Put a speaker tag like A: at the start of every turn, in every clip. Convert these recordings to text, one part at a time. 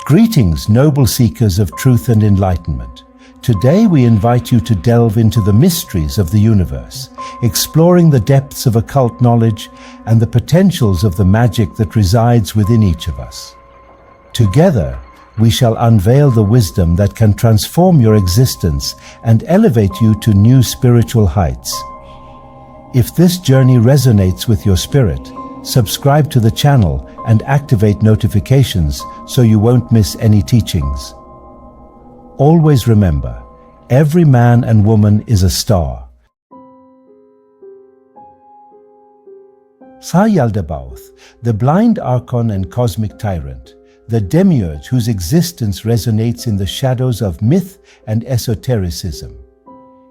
A: Greetings, noble seekers of truth and enlightenment. Today we invite you to delve into the mysteries of the universe, exploring the depths of occult knowledge and the potentials of the magic that resides within each of us. Together, we shall unveil the wisdom that can transform your existence and elevate you to new spiritual heights. If this journey resonates with your spirit, subscribe to the channel and activate notifications so you won't miss any teachings. Always remember, every man and woman is a star. Yaldabaoth, the blind Archon and cosmic tyrant, the Demiurge whose existence resonates in the shadows of myth and esotericism.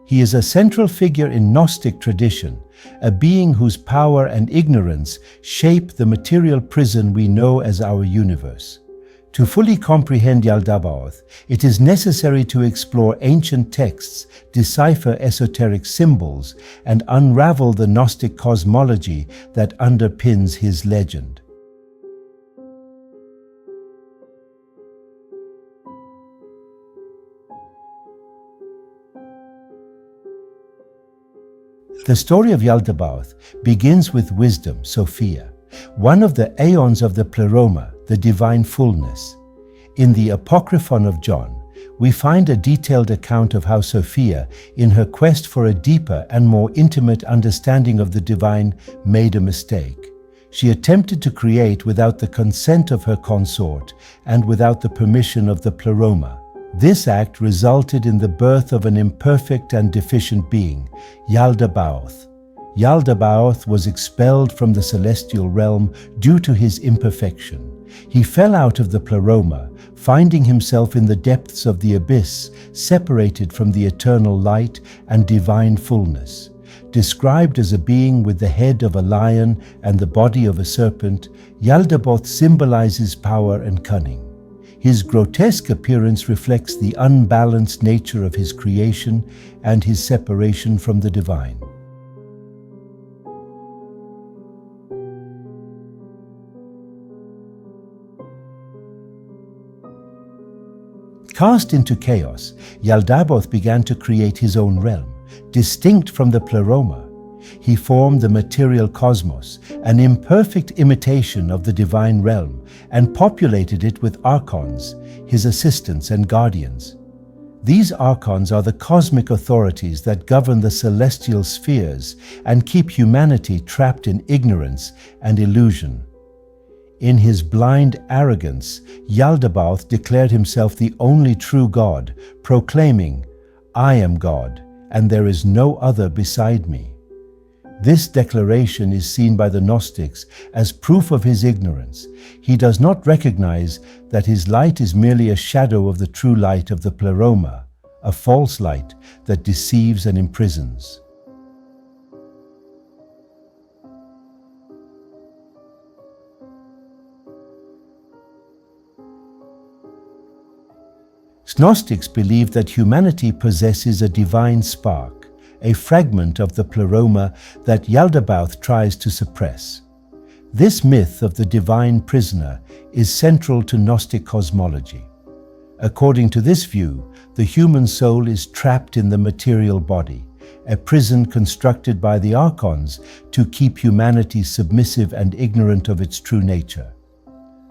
A: He is a central figure in Gnostic tradition, a being whose power and ignorance shape the material prison we know as our universe. To fully comprehend Yaldabaoth, it is necessary to explore ancient texts, decipher esoteric symbols, and unravel the Gnostic cosmology that underpins his legend. The story of Yaldabaoth begins with wisdom, Sophia, one of the aeons of the pleroma, the divine fullness. In the Apocryphon of John, we find a detailed account of how Sophia, in her quest for a deeper and more intimate understanding of the divine, made a mistake. She attempted to create without the consent of her consort and without the permission of the pleroma. This act resulted in the birth of an imperfect and deficient being, Yaldabaoth. Yaldabaoth was expelled from the celestial realm due to his imperfection. He fell out of the pleroma, finding himself in the depths of the abyss, separated from the eternal light and divine fullness. Described as a being with the head of a lion and the body of a serpent, Yaldabaoth symbolizes power and cunning. His grotesque appearance reflects the unbalanced nature of his creation and his separation from the divine. Cast into chaos, Yaldabaoth began to create his own realm, distinct from the pleroma. He formed the material cosmos, an imperfect imitation of the divine realm, and populated it with Archons, his assistants and guardians. These Archons are the cosmic authorities that govern the celestial spheres and keep humanity trapped in ignorance and illusion. In his blind arrogance, Yaldabaoth declared himself the only true God, proclaiming, "I am God, and there is no other beside me." This declaration is seen by the Gnostics as proof of his ignorance. He does not recognize that his light is merely a shadow of the true light of the pleroma, a false light that deceives and imprisons. Gnostics believe that humanity possesses a divine spark, a fragment of the pleroma that Yaldabaoth tries to suppress. This myth of the divine prisoner is central to Gnostic cosmology. According to this view, the human soul is trapped in the material body, a prison constructed by the Archons to keep humanity submissive and ignorant of its true nature.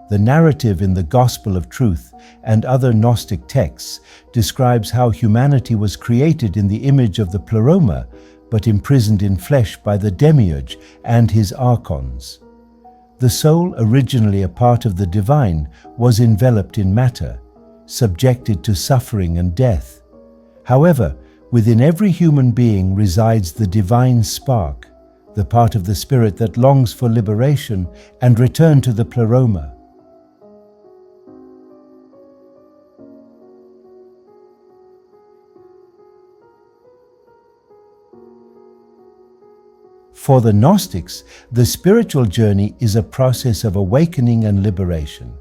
A: The narrative in the Gospel of Truth and other Gnostic texts describes how humanity was created in the image of the pleroma, but imprisoned in flesh by the Demiurge and his Archons. The soul, originally a part of the divine, was enveloped in matter, subjected to suffering and death. However, within every human being resides the divine spark, the part of the spirit that longs for liberation and return to the pleroma. For the Gnostics, the spiritual journey is a process of awakening and liberation.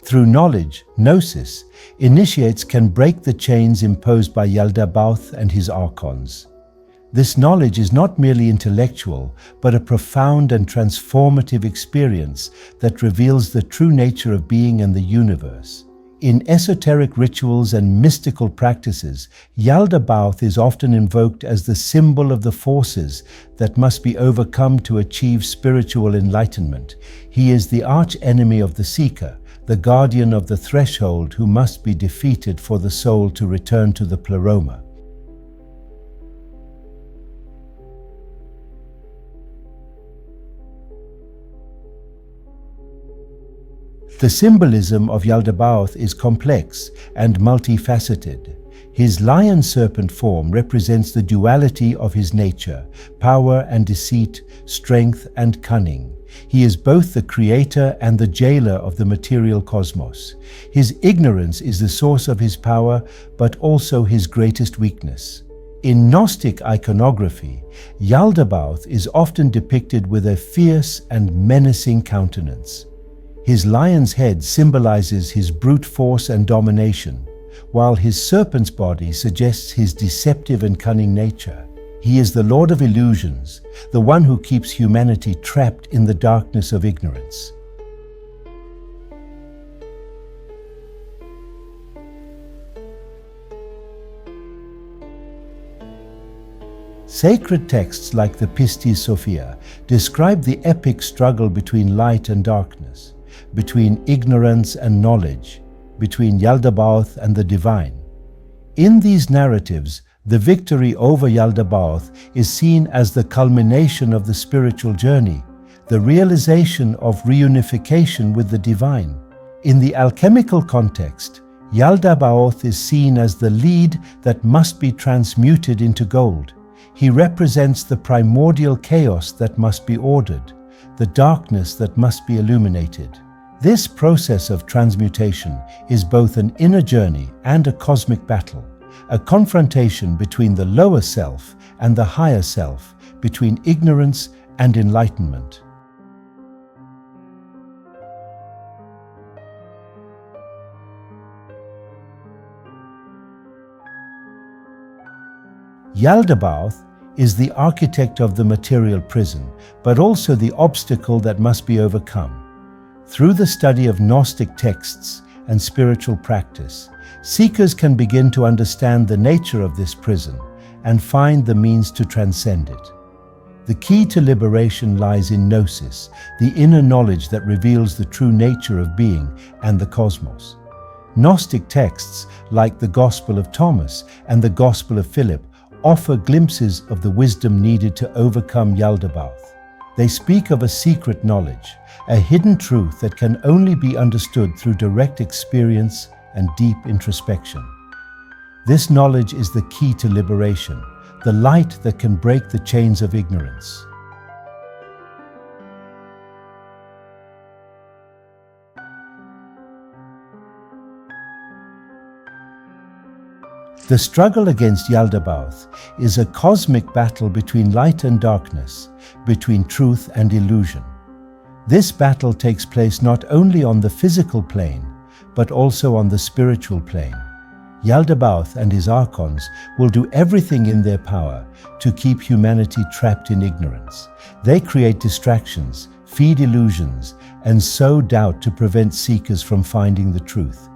A: Through knowledge, Gnosis, initiates can break the chains imposed by Yaldabaoth and his Archons. This knowledge is not merely intellectual, but a profound and transformative experience that reveals the true nature of being and the universe. In esoteric rituals and mystical practices, Yaldabaoth is often invoked as the symbol of the forces that must be overcome to achieve spiritual enlightenment. He is the arch-enemy of the seeker, the guardian of the threshold who must be defeated for the soul to return to the pleroma. The symbolism of Yaldabaoth is complex and multifaceted. His lion-serpent form represents the duality of his nature, power and deceit, strength and cunning. He is both the creator and the jailer of the material cosmos. His ignorance is the source of his power, but also his greatest weakness. In Gnostic iconography, Yaldabaoth is often depicted with a fierce and menacing countenance. His lion's head symbolizes his brute force and domination, while his serpent's body suggests his deceptive and cunning nature. He is the Lord of illusions, the one who keeps humanity trapped in the darkness of ignorance. Sacred texts like the Pistis Sophia describe the epic struggle between light and darkness, between ignorance and knowledge, between Yaldabaoth and the divine. In these narratives, the victory over Yaldabaoth is seen as the culmination of the spiritual journey, the realization of reunification with the divine. In the alchemical context, Yaldabaoth is seen as the lead that must be transmuted into gold. He represents the primordial chaos that must be ordered, the darkness that must be illuminated. This process of transmutation is both an inner journey and a cosmic battle, a confrontation between the lower self and the higher self, between ignorance and enlightenment. Yaldabaoth is the architect of the material prison, but also the obstacle that must be overcome. Through the study of Gnostic texts and spiritual practice, seekers can begin to understand the nature of this prison and find the means to transcend it. The key to liberation lies in Gnosis, the inner knowledge that reveals the true nature of being and the cosmos. Gnostic texts like the Gospel of Thomas and the Gospel of Philip offer glimpses of the wisdom needed to overcome Yaldabaoth. They speak of a secret knowledge, a hidden truth that can only be understood through direct experience and deep introspection. This knowledge is the key to liberation, the light that can break the chains of ignorance. The struggle against Yaldabaoth is a cosmic battle between light and darkness, between truth and illusion. This battle takes place not only on the physical plane, but also on the spiritual plane. Yaldabaoth and his Archons will do everything in their power to keep humanity trapped in ignorance. They create distractions, feed illusions, and sow doubt to prevent seekers from finding the truth.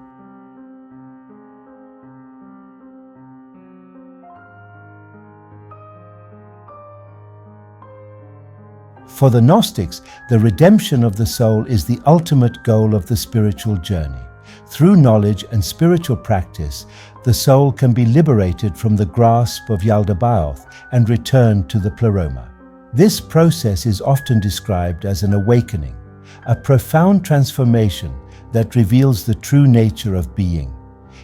A: For the Gnostics, the redemption of the soul is the ultimate goal of the spiritual journey. Through knowledge and spiritual practice, the soul can be liberated from the grasp of Yaldabaoth and returned to the pleroma. This process is often described as an awakening, a profound transformation that reveals the true nature of being.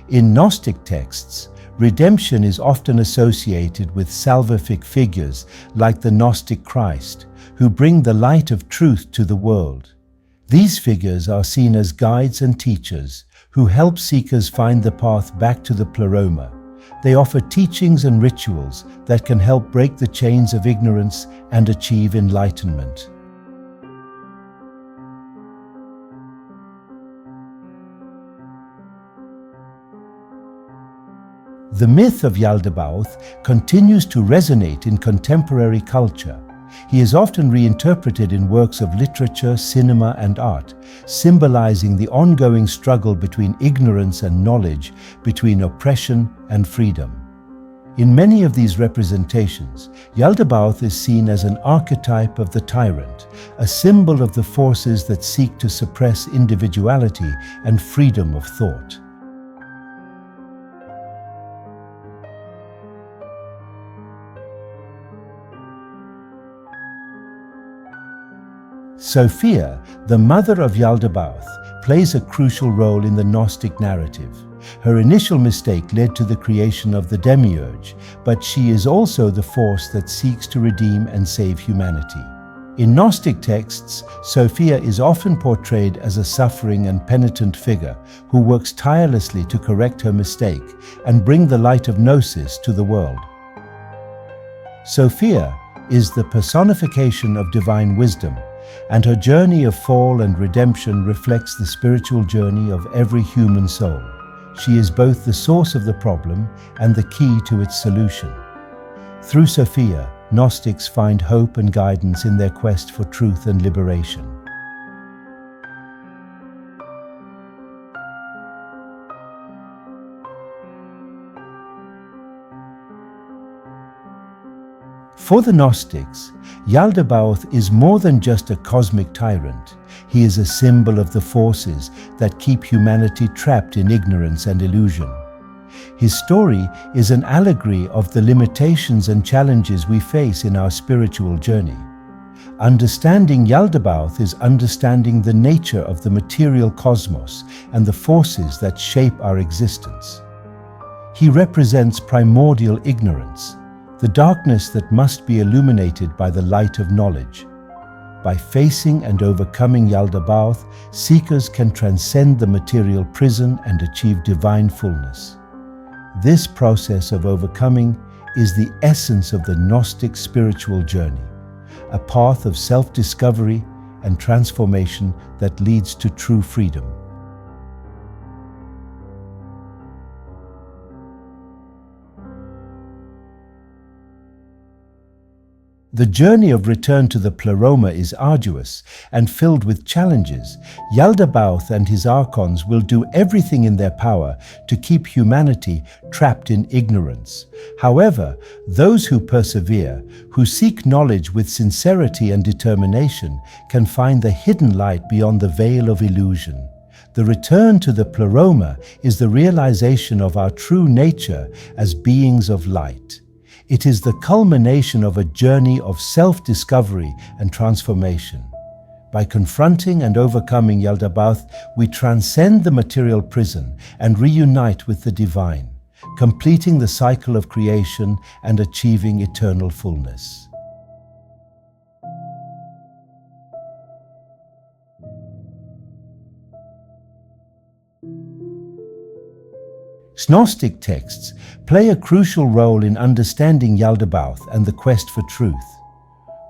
A: In Gnostic texts, redemption is often associated with salvific figures like the Gnostic Christ, who bring the light of truth to the world. These figures are seen as guides and teachers who help seekers find the path back to the pleroma. They offer teachings and rituals that can help break the chains of ignorance and achieve enlightenment. The myth of Yaldabaoth continues to resonate in contemporary culture. He is often reinterpreted in works of literature, cinema, and art, symbolizing the ongoing struggle between ignorance and knowledge, between oppression and freedom. In many of these representations, Yaldabaoth is seen as an archetype of the tyrant, a symbol of the forces that seek to suppress individuality and freedom of thought. Sophia, the mother of Yaldabaoth, plays a crucial role in the Gnostic narrative. Her initial mistake led to the creation of the Demiurge, but she is also the force that seeks to redeem and save humanity. In Gnostic texts, Sophia is often portrayed as a suffering and penitent figure who works tirelessly to correct her mistake and bring the light of Gnosis to the world. Sophia is the personification of divine wisdom, and her journey of fall and redemption reflects the spiritual journey of every human soul. She is both the source of the problem and the key to its solution. Through Sophia, Gnostics find hope and guidance in their quest for truth and liberation. For the Gnostics, Yaldabaoth is more than just a cosmic tyrant. He is a symbol of the forces that keep humanity trapped in ignorance and illusion. His story is an allegory of the limitations and challenges we face in our spiritual journey. Understanding Yaldabaoth is understanding the nature of the material cosmos and the forces that shape our existence. He represents primordial ignorance, the darkness that must be illuminated by the light of knowledge. By facing and overcoming Yaldabaoth, seekers can transcend the material prison and achieve divine fullness. This process of overcoming is the essence of the Gnostic spiritual journey, a path of self-discovery and transformation that leads to true freedom. The journey of return to the Pleroma is arduous and filled with challenges. Yaldabaoth and his Archons will do everything in their power to keep humanity trapped in ignorance. However, those who persevere, who seek knowledge with sincerity and determination, can find the hidden light beyond the veil of illusion. The return to the Pleroma is the realization of our true nature as beings of light. It is the culmination of a journey of self-discovery and transformation. By confronting and overcoming Yaldabaoth, we transcend the material prison and reunite with the divine, completing the cycle of creation and achieving eternal fullness. Gnostic texts play a crucial role in understanding Yaldabaoth and the quest for truth.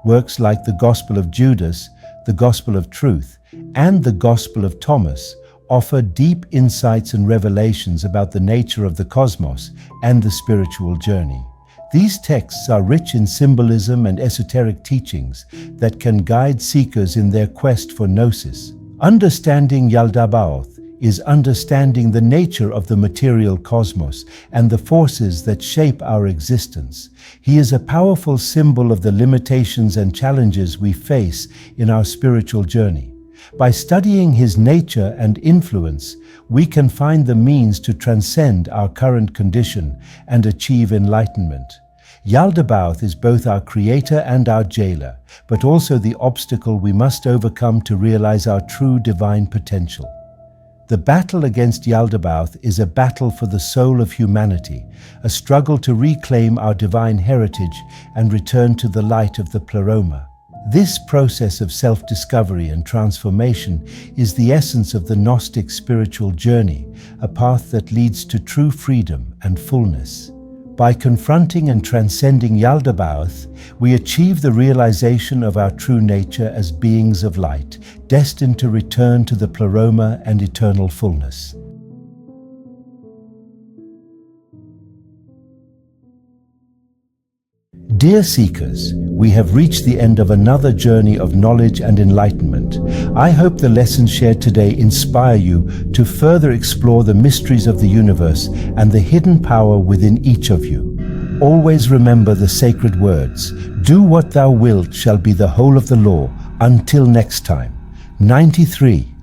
A: Works like the Gospel of Judas, the Gospel of Truth, and the Gospel of Thomas offer deep insights and revelations about the nature of the cosmos and the spiritual journey. These texts are rich in symbolism and esoteric teachings that can guide seekers in their quest for Gnosis. Understanding Yaldabaoth is understanding the nature of the material cosmos and the forces that shape our existence. He is a powerful symbol of the limitations and challenges we face in our spiritual journey. By studying his nature and influence, we can find the means to transcend our current condition and achieve enlightenment. Yaldabaoth is both our creator and our jailer, but also the obstacle we must overcome to realize our true divine potential. The battle against Yaldabaoth is a battle for the soul of humanity, a struggle to reclaim our divine heritage and return to the light of the Pleroma. This process of self-discovery and transformation is the essence of the Gnostic spiritual journey, a path that leads to true freedom and fullness. By confronting and transcending Yaldabaoth, we achieve the realization of our true nature as beings of light, destined to return to the Pleroma and eternal fullness. Dear seekers, we have reached the end of another journey of knowledge and enlightenment. I hope the lessons shared today inspire you to further explore the mysteries of the universe and the hidden power within each of you. Always remember the sacred words, "Do what thou wilt shall be the whole of the law." Until next time. 93.